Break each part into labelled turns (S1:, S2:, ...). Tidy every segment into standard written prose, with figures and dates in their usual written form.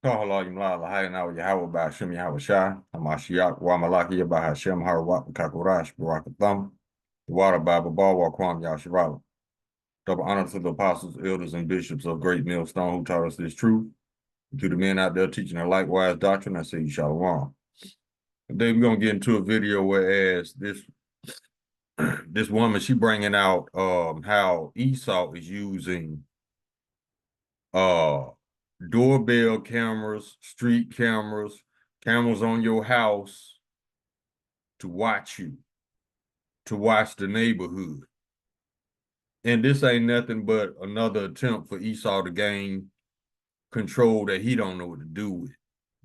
S1: Kahalayim la lahayna Yahweh Ba'ashem Yahweh Shai, Hamashiach, Wamalaki Bahashem, Harawat, Kakurash, Barakatham, the water Bible, Bawa Kwam Yasharala. Double honor to the apostles, elders, and bishops of Great Millstone who taught us this truth. And to the men out there teaching a likewise doctrine, I say Shalom. Today we're going to get into a video whereas this woman, she bringing out how Esau is using doorbell cameras, street cameras, cameras on your house to watch you, to watch the neighborhood. And this ain't nothing but another attempt for Esau to gain control that he don't know what to do with.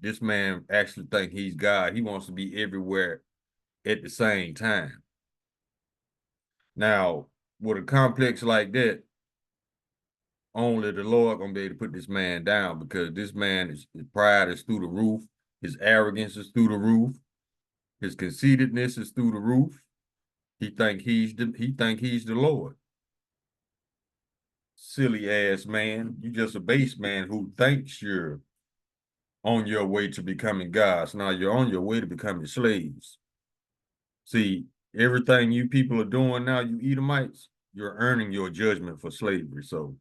S1: This man actually think he's God. He wants to be everywhere at the same time. Now, with a complex like that, only the Lord gonna be able to put this man down, because this man his pride is through the roof, his arrogance is through the roof, his conceitedness is through the roof. He think he's the Lord. Silly ass man. You just a base man who thinks you're on your way to becoming gods. Now you're on your way to becoming slaves. See, everything you people are doing now, you Edomites, you're earning your judgment for slavery. So,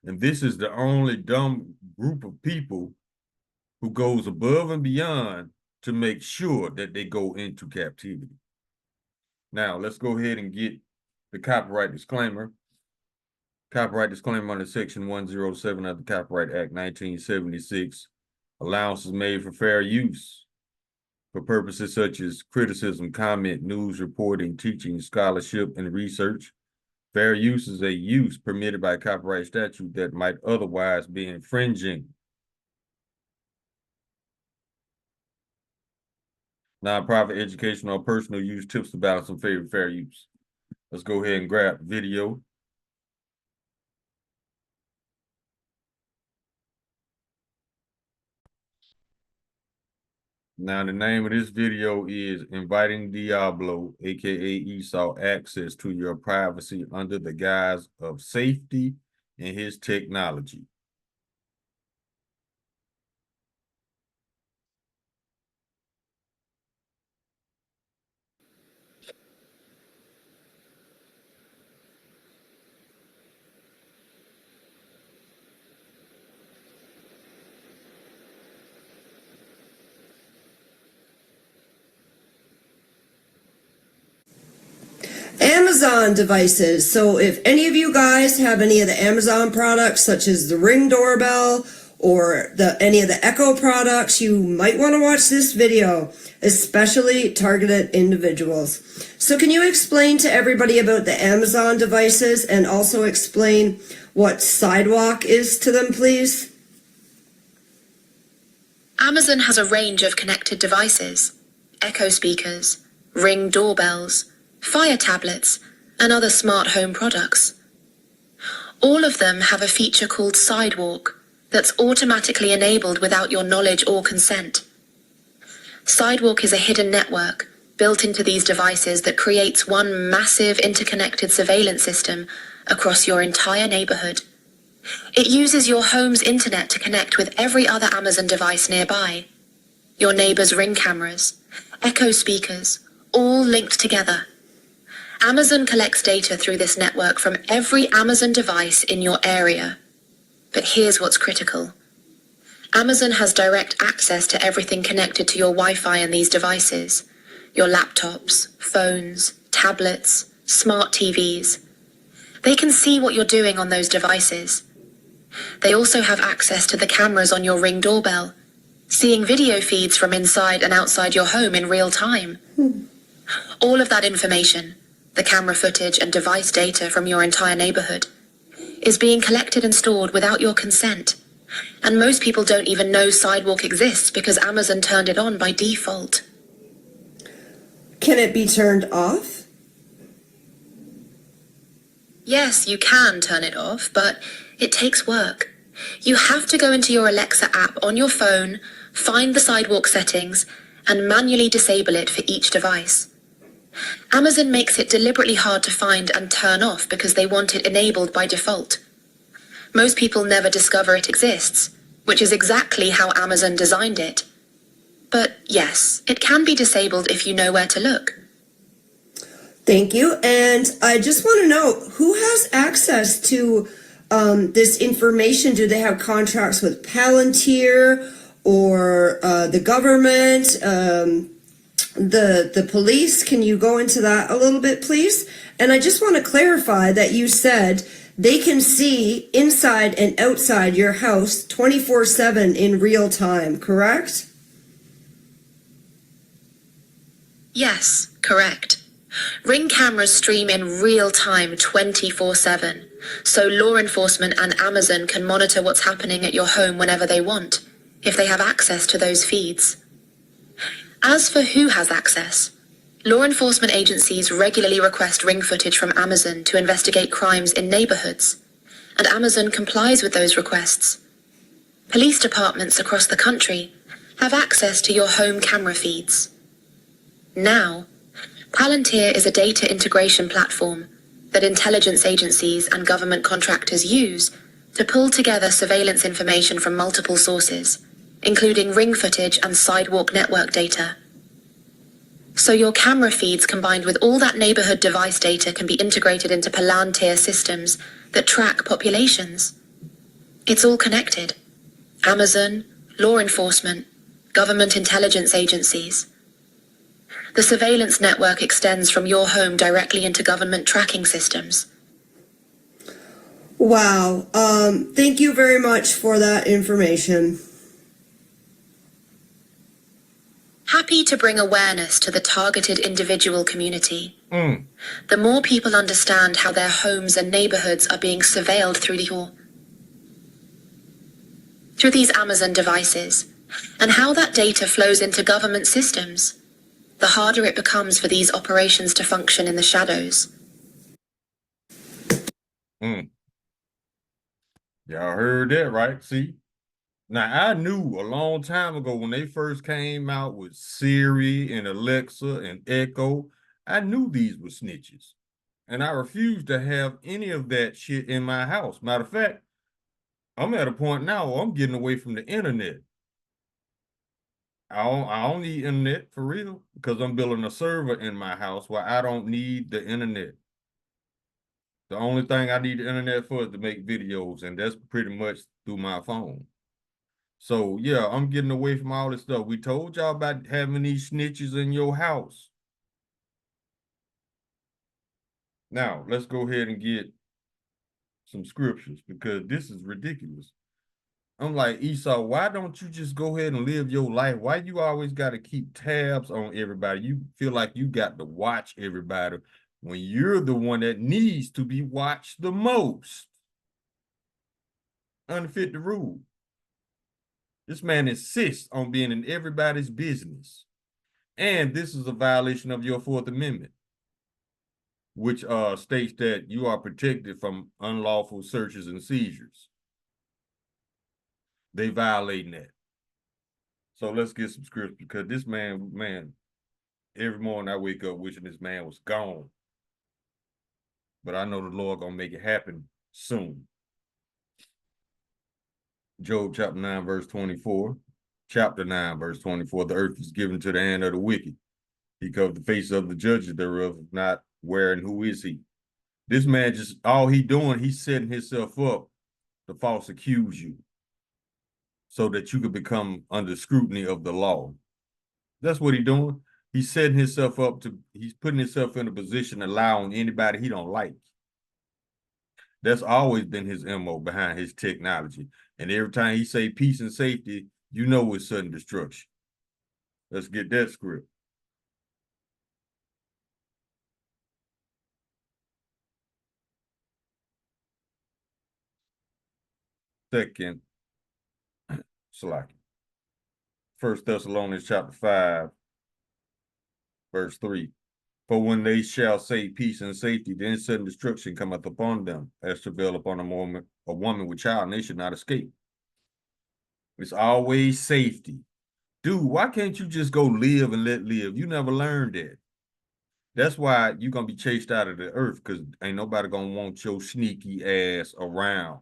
S1: and this is the only dumb group of people who goes above and beyond to make sure that they go into captivity. Now, let's go ahead and get the copyright disclaimer. Copyright disclaimer under Section 107 of the Copyright Act 1976. Allowance is made for fair use for purposes such as criticism, comment, news reporting, teaching, scholarship, and research. Fair use is a use permitted by copyright statute that might otherwise be infringing. Nonprofit, educational, or personal use tips to balance in favor of fair use. Let's go ahead and grab video. Now, the name of this video is Inviting Diablo, aka Esau, access to your privacy under the guise of safety and his technology.
S2: Amazon devices. So if any of you guys have any of the Amazon products, such as the Ring doorbell or any of the Echo products, you might want to watch this video, especially targeted individuals. So can you explain to everybody about the Amazon devices and also explain what Sidewalk is to them, please?
S3: Amazon has a range of connected devices: Echo speakers, Ring doorbells, Fire tablets, and other smart home products. All of them have a feature called Sidewalk that's automatically enabled without your knowledge or consent. Sidewalk is a hidden network built into these devices that creates one massive interconnected surveillance system across your entire neighborhood. It uses your home's internet to connect with every other Amazon device nearby. Your neighbor's Ring cameras, Echo speakers, all linked together. Amazon collects data through this network from every Amazon device in your area. But here's what's critical. Amazon has direct access to everything connected to your Wi-Fi in these devices: your laptops, phones, tablets, smart TVs. They can see what you're doing on those devices. They also have access to the cameras on your Ring doorbell, seeing video feeds from inside and outside your home in real time. All of that information, the camera footage and device data from your entire neighborhood, is being collected and stored without your consent. And most people don't even know Sidewalk exists because Amazon turned it on by default.
S2: Can it be turned off?
S3: Yes, you can turn it off, but it takes work. You have to go into your Alexa app on your phone, find the Sidewalk settings, and manually disable it for each device. Amazon makes it deliberately hard to find and turn off because they want it enabled by default. Most people never discover it exists, which is exactly how Amazon designed it. But yes, it can be disabled if you know where to look.
S2: Thank you. And I just want to know, who has access to this information? Do they have contracts with Palantir or the government, the police? Can you go into that a little bit, please? And I just want to clarify that you said they can see inside and outside your house 24/7 in real time, correct?
S3: Yes, correct. Ring cameras stream in real time 24/7, so law enforcement and Amazon can monitor what's happening at your home whenever they want, if they have access to those feeds. As for who has access, law enforcement agencies regularly request ring footage from Amazon to investigate crimes in neighborhoods, and Amazon complies with those requests. Police departments across the country have access to your home camera feeds. Now, Palantir is a data integration platform that intelligence agencies and government contractors use to pull together surveillance information from multiple sources, including ring footage and sidewalk network data. So your camera feeds combined with all that neighborhood device data can be integrated into Palantir systems that track populations. It's all connected. Amazon, law enforcement, government intelligence agencies. The surveillance network extends from your home directly into government tracking systems.
S2: Wow. Thank you very much for that information.
S3: Happy to bring awareness to the targeted individual community. The more people understand how their homes and neighborhoods are being surveilled through these Amazon devices, and how that data flows into government systems, the harder it becomes for these operations to function in the shadows.
S1: Y'all heard that, right? See? Now, I knew a long time ago when they first came out with Siri and Alexa and Echo, I knew these were snitches. And I refused to have any of that shit in my house. Matter of fact, I'm at a point now where I'm getting away from the internet. I don't need internet for real because I'm building a server in my house where I don't need the internet. The only thing I need the internet for is to make videos, and that's pretty much through my phone. So yeah, I'm getting away from all this stuff. We told y'all about having these snitches in your house. Now, let's go ahead and get some scriptures because this is ridiculous. I'm like, Esau, why don't you just go ahead and live your life? Why you always got to keep tabs on everybody? You feel like you got to watch everybody when you're the one that needs to be watched the most. Unfit to rule. This man insists on being in everybody's business. And this is a violation of your Fourth Amendment, which states that you are protected from unlawful searches and seizures. They violating that. So let's get some scripture because this man, every morning I wake up wishing this man was gone. But I know the Lord gonna make it happen soon. Job chapter 9, verse 24. Chapter 9, verse 24. The earth is given to the hand of the wicked. He covered the face of the judges thereof, not where and who is he. This man just, all he doing, he's setting himself up to false accuse you so that you could become under scrutiny of the law. That's what he's doing. He's setting himself up to, he's putting himself in a position allowing anybody he don't like. That's always been his MO behind his technology. And every time he say peace and safety, you know it's sudden destruction. Let's get that script. Second, Salaki. 1 Thessalonians chapter 5, verse 3. For when they shall say peace and safety, then sudden destruction cometh upon them, as travail upon a woman with child, and they should not escape. It's always safety. Dude, why can't you just go live and let live? You never learned that. That's why you're gonna be chased out of the earth, because ain't nobody gonna want your sneaky ass around.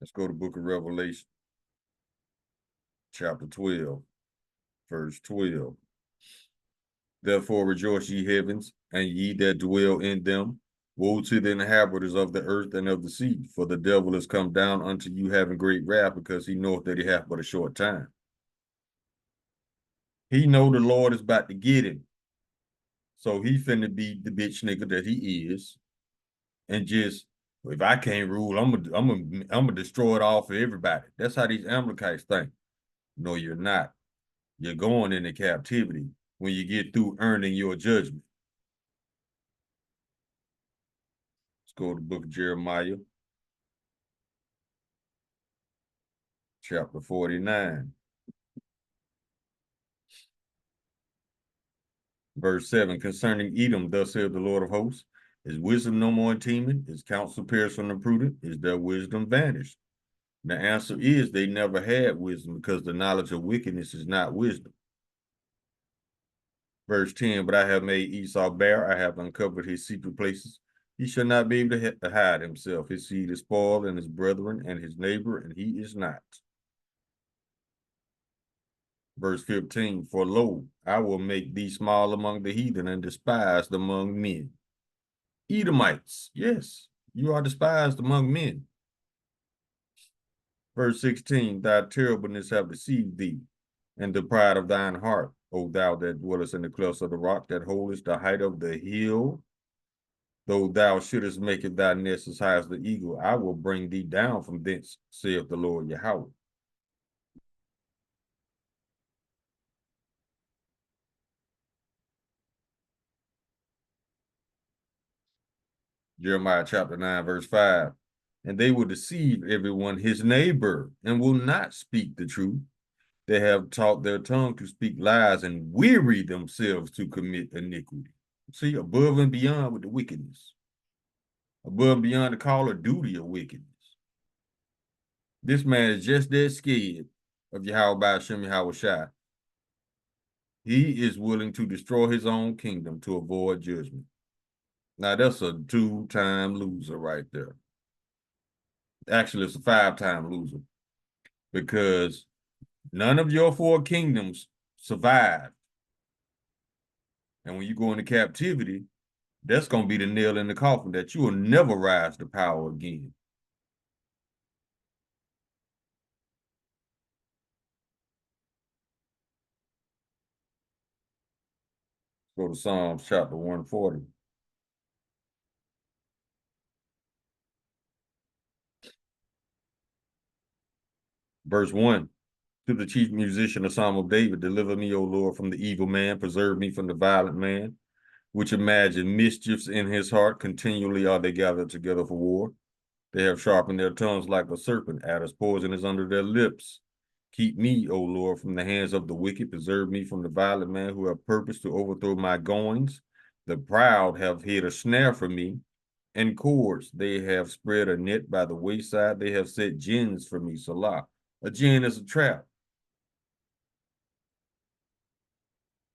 S1: Let's go to the book of Revelation, chapter 12, verse 12. Therefore rejoice, ye heavens, and ye that dwell in them. Woe to the inhabitants of the earth and of the sea, for the devil is come down unto you having great wrath, because he knoweth that he hath but a short time. He know the Lord is about to get him. So he finna be the bitch nigga that he is. And just, if I can't rule, I'm gonna destroy it all for everybody. That's how these Amalekites think. No, you're not. You're going into captivity when you get through earning your judgment. Let's go to the book of Jeremiah, chapter 49. Verse 7, concerning Edom, thus saith the Lord of hosts, is wisdom no more in Teman? Is counsel perished from the prudent? Is their wisdom vanished? The answer is they never had wisdom, because the knowledge of wickedness is not wisdom. Verse 10, but I have made Esau bare, I have uncovered his secret places. He shall not be able to hide himself. His seed is spoiled, and his brethren, and his neighbor, and he is not. Verse 15, for lo, I will make thee small among the heathen and despised among men. Edomites, yes, you are despised among men. Verse 16, thy terribleness have deceived thee, and the pride of thine heart, O thou that dwellest in the clefts of the rock, that holdest the height of the hill. Though thou shouldest make it thy nest as high as the eagle, I will bring thee down from thence, saith the Lord Yahweh. Jeremiah chapter 9, verse 5. And they will deceive everyone his neighbor, and will not speak the truth. They have taught their tongue to speak lies, and weary themselves to commit iniquity. See, above and beyond with the wickedness. Above and beyond the call of duty of wickedness. This man is just that scared of Yahweh by Hashem Yahweh Shai. He is willing to destroy his own kingdom to avoid judgment. Now, that's a two-time loser right there. Actually, it's a five-time loser, because none of your four kingdoms survived. And when you go into captivity, that's going to be the nail in the coffin, that you will never rise to power again. Go to Psalms chapter 140. Verse 1, to the chief musician, a psalm of David, deliver me, O Lord, from the evil man, preserve me from the violent man, which imagine mischiefs in his heart, continually are they gathered together for war. They have sharpened their tongues like a serpent, adder's poison is under their lips. Keep me, O Lord, from the hands of the wicked, preserve me from the violent man who have purposed to overthrow my goings. The proud have hid a snare for me, and cords. They have spread a net by the wayside. They have set gins for me, Salah. A gin is a trap.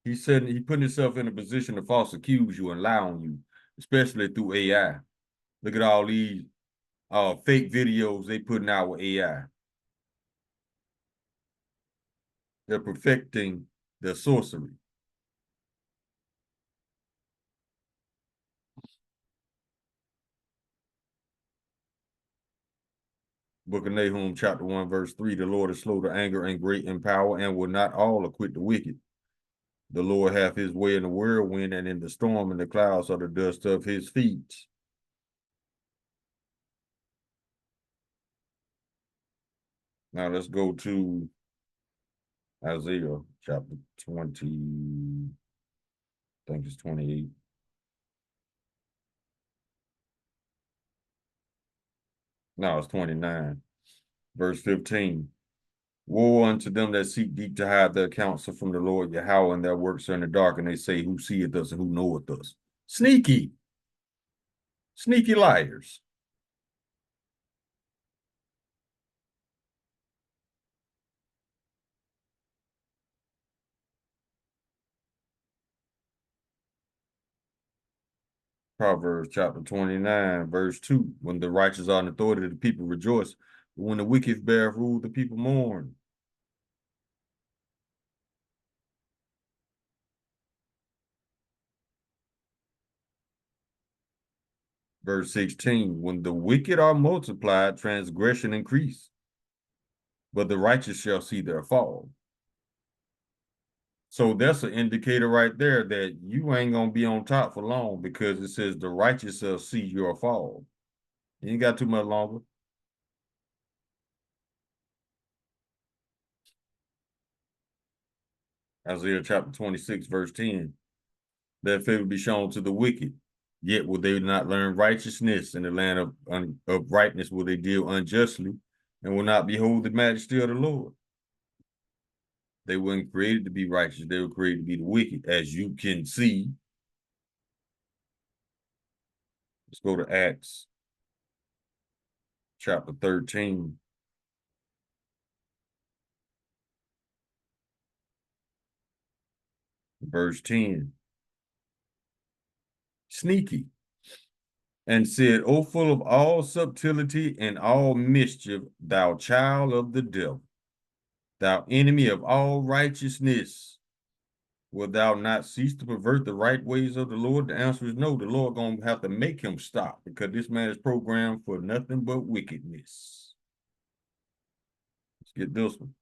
S1: He said he put himself in a position to false accuse you and lie on you, especially through AI. Look at all these fake videos they putting out with AI. They're perfecting their sorcery. Book of Nahum, chapter 1, verse 3, the Lord is slow to anger and great in power, and will not all acquit the wicked. The Lord hath his way in the whirlwind, and in the storm, and the clouds are the dust of his feet. Now let's go to Isaiah chapter 20, I think it's 28. No, it's 29. Verse 15. Woe unto them that seek deep to hide their counsel from the Lord Yahweh, and their works are in the dark, and they say, who seeth us and who knoweth us? Sneaky liars. Proverbs chapter 29, verse 2. When the righteous are in authority, the people rejoice. But when the wicked bear rule, the people mourn. Verse 16. When the wicked are multiplied, transgression increase, but the righteous shall see their fall. So that's an indicator right there that you ain't gonna be on top for long, because it says the righteous shall see your fall. You ain't got too much longer. Isaiah chapter 26, verse 10. Their favor be shown to the wicked, yet will they not learn righteousness. In the land of uprightness will they deal unjustly, and will not behold the majesty of the Lord. They weren't created to be righteous. They were created to be the wicked, as you can see. Let's go to Acts chapter 13. Verse 10. Sneaky. And said, O full of all subtlety and all mischief, thou child of the devil, thou enemy of all righteousness, will thou not cease to pervert the right ways of the Lord? The answer is no. The Lord gonna have to make him stop, because this man is programmed for nothing but wickedness. Let's get this one.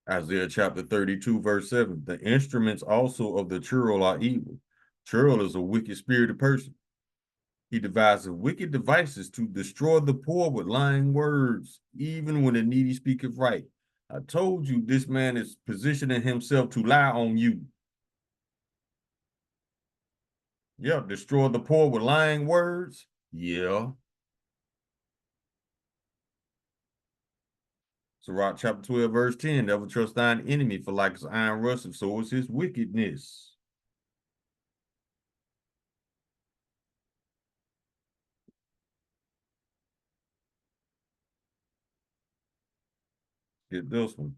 S1: Isaiah chapter 32, verse 7. The instruments also of the churl are evil. Churl is a wicked spirited person. He devises wicked devices to destroy the poor with lying words, even when the needy speaketh right. I told you this man is positioning himself to lie on you. Yeah, destroy the poor with lying words. Yeah. Sirach chapter 12, verse 10. Never trust thine enemy, for like his iron rusteth, so is his wickedness. Get this one.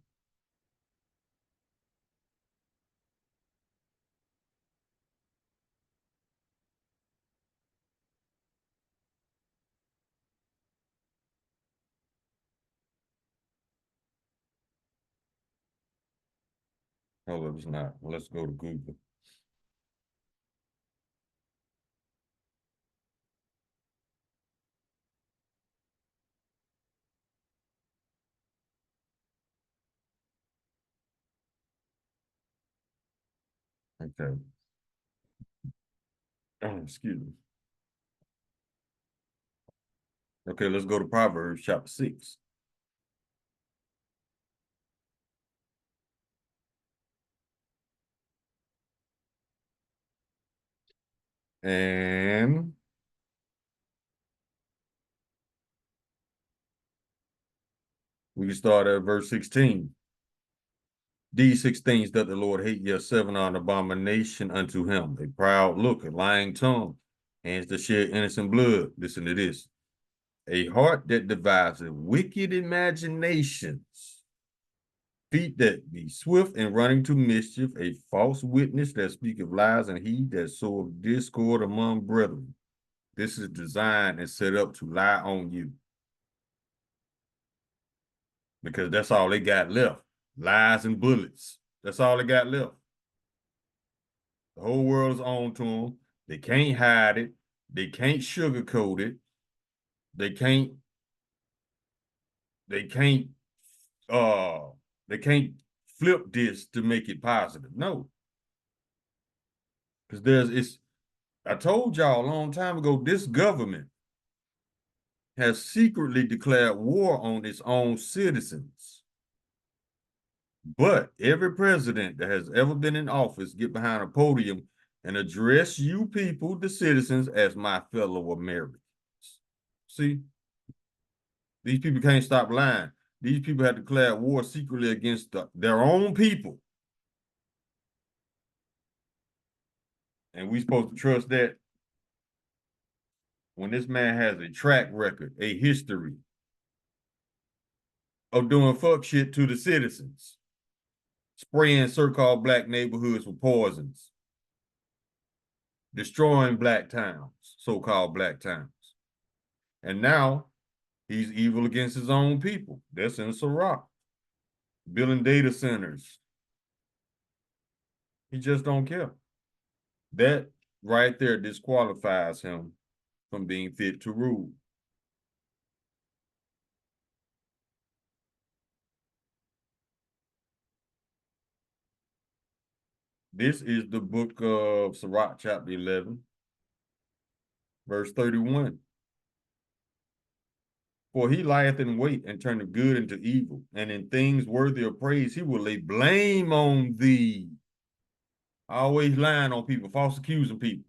S1: Hold up, it's not. Let's go to Google. Okay. Oh, excuse me. Okay, let's go to Proverbs chapter 6. And we can start at verse 16. These 6 things that the Lord hate, yes, 7 are an abomination unto him: a proud look, a lying tongue, hands that shed innocent blood. Listen to this: a heart that devises wicked imaginations, feet that be swift in running to mischief, a false witness that speaketh lies, and he that soweth discord among brethren. This is designed and set up to lie on you, because that's all they got left. Lies and bullets. That's all they got left. The whole world is on to them. They can't hide it. They can't sugarcoat it. They can't. They can't. They can't flip this to make it positive. No, because it's. I told y'all a long time ago, this government has secretly declared war on its own citizens. But every president that has ever been in office get behind a podium and address you people, the citizens, as my fellow Americans. See, these people can't stop lying. These people have declared war secretly against their own people. And we supposed to trust that when this man has a track record, a history of doing fuck shit to the citizens, spraying so-called black neighborhoods with poisons, destroying black towns, so-called black towns. And now he's evil against his own people. That's in Sirach. Building data centers. He just don't care. That right there disqualifies him from being fit to rule. This is the book of Sirach, chapter 11, verse 31. For he lieth in wait and turneth good into evil, and in things worthy of praise he will lay blame on thee. Always lying on people, false accusing people.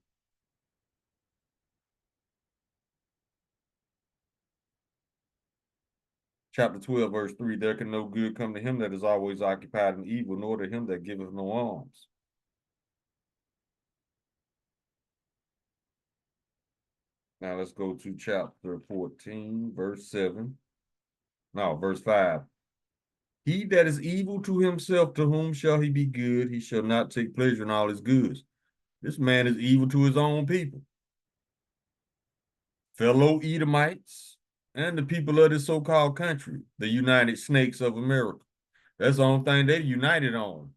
S1: Chapter 12, verse 3, there can no good come to him that is always occupied in evil, nor to him that giveth no alms. Now let's go to chapter 14, verse 7. No, verse 5. He that is evil to himself, to whom shall he be good? He shall not take pleasure in all his goods. This man is evil to his own people. Fellow Edomites and the people of this so-called country, the United Snakes of America. That's the only thing they're united on,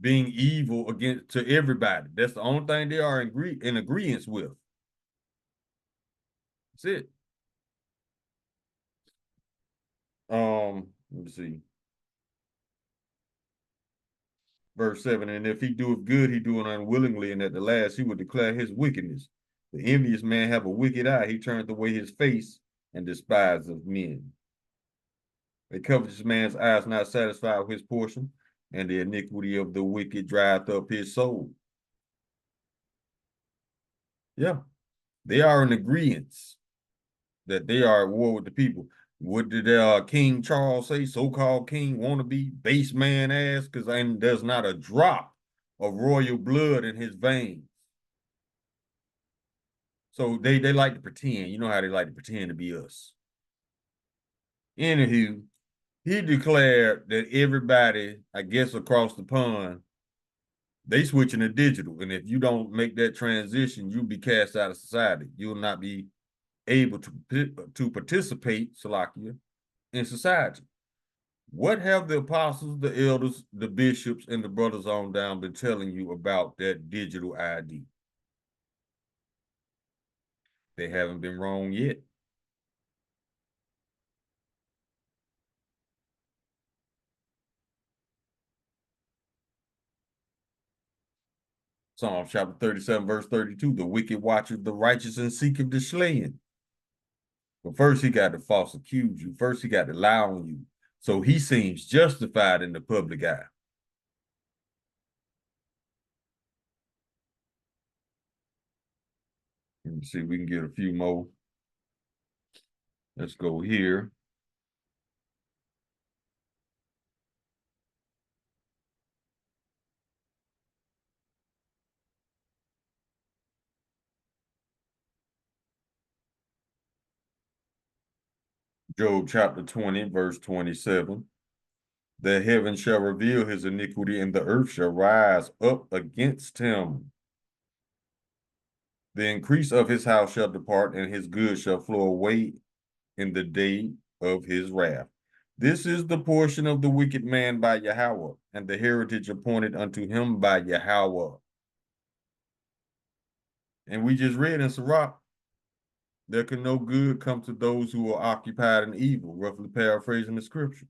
S1: being evil against to everybody. That's the only thing they are in agreement with. That's it. Let me see. Verse 7, and if he doeth good, he doeth unwillingly, and at the last he will declare his wickedness. The envious man have a wicked eye, he turneth away his face and despiseth men. A covetous man's eye is not satisfied with his portion, and the iniquity of the wicked drieth up his soul. Yeah, they are in agreement that they are at war with the people. What did King Charles say? So-called king wannabe base man ass, because there's not a drop of royal blood in his veins. So they like to pretend. You know how they like to pretend to be us. Anywho, he declared that everybody, I guess, across the pond, they switching to digital. And if you don't make that transition, you'll be cast out of society. You'll not be able to participate, Salakia, in society. What have the apostles, the elders, the bishops, and the brothers on down been telling you about that digital ID? They haven't been wrong yet. Psalm chapter 37, verse 32, the wicked watcheth the righteous and seeketh the slain. But first he got to false accuse you. First he got to lie on you. So he seems justified in the public eye. Let me see if we can get a few more. Let's go here. Job chapter 20, verse 27. The heaven shall reveal his iniquity, and the earth shall rise up against him. The increase of his house shall depart, and his goods shall flow away in the day of his wrath. This is the portion of the wicked man by Yahweh, and the heritage appointed unto him by Yahweh. And we just read in Sirach, there can no good come to those who are occupied in evil, roughly paraphrasing the scripture.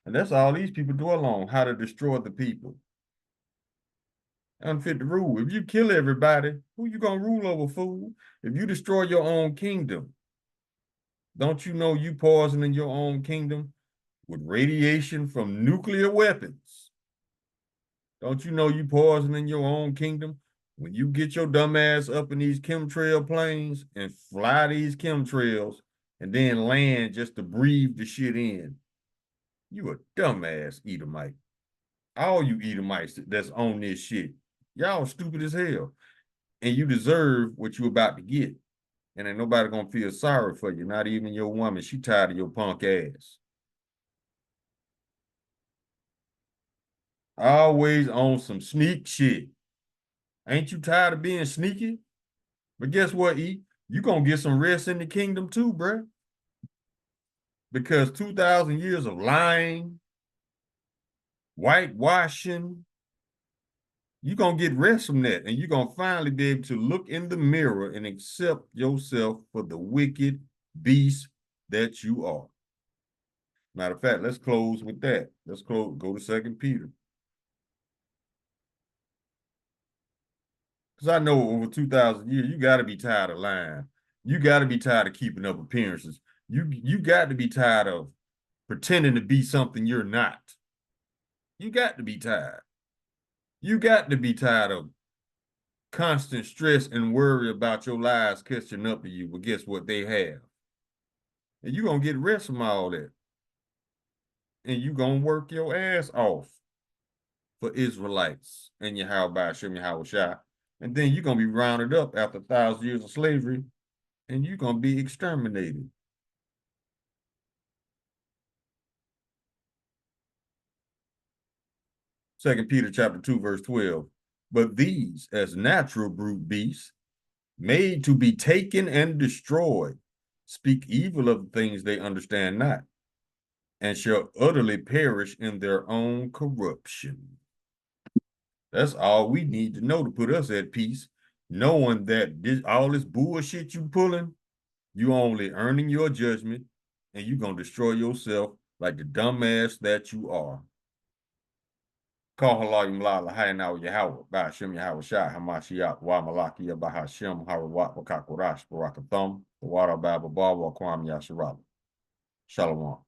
S1: And that's all these people dwell on, how to destroy the people. Unfit to rule. If you kill everybody, who you gonna rule over, fool? If you destroy your own kingdom, don't you know you poisoning your own kingdom with radiation from nuclear weapons? Don't you know you poisoning your own kingdom when you get your dumb ass up in these chemtrail planes and fly these chemtrails and then land just to breathe the shit in? You a dumbass Edomite. All you Edomites that's on this shit, y'all stupid as hell. And you deserve what you about to get. And ain't nobody gonna feel sorry for you, not even your woman. She tired of your punk ass. Always on some sneak shit. Ain't you tired of being sneaky? But guess what, E? You gonna get some rest in the kingdom too, bruh. Because 2,000 years of lying, whitewashing, you're gonna get rest from that, and you're gonna finally be able to look in the mirror and accept yourself for the wicked beast that you are. Matter of fact, let's close with that. Let's go to 2 Peter. Because I know over 2,000 years, you got to be tired of lying. You got to be tired of keeping up appearances. You got to be tired of pretending to be something you're not. You got to be tired. You got to be tired of constant stress and worry about your lies catching up to you. But guess what? They have. And you're going to get rest from all that. And you're going to work your ass off for Israelites and Yahweh Hashem Yahweh Shai. And then you're going to be rounded up after 1,000 years of slavery, and you're going to be exterminated. Second Peter chapter 2, verse 12. But these, as natural brute beasts, made to be taken and destroyed, speak evil of the things they understand not, and shall utterly perish in their own corruption. That's all we need to know to put us at peace, knowing that all this bullshit you pulling, you only earning your judgment, and you're going to destroy yourself like the dumbass that you are. Call halayim la lahayna Yahweh, by Hashem Yahweh Shai, Hamashiach, wa Malakia, by Hashem, Harawat, Wakakorash, Barakathum, the water Baba Baba, Kwam Yasharab. Shalom.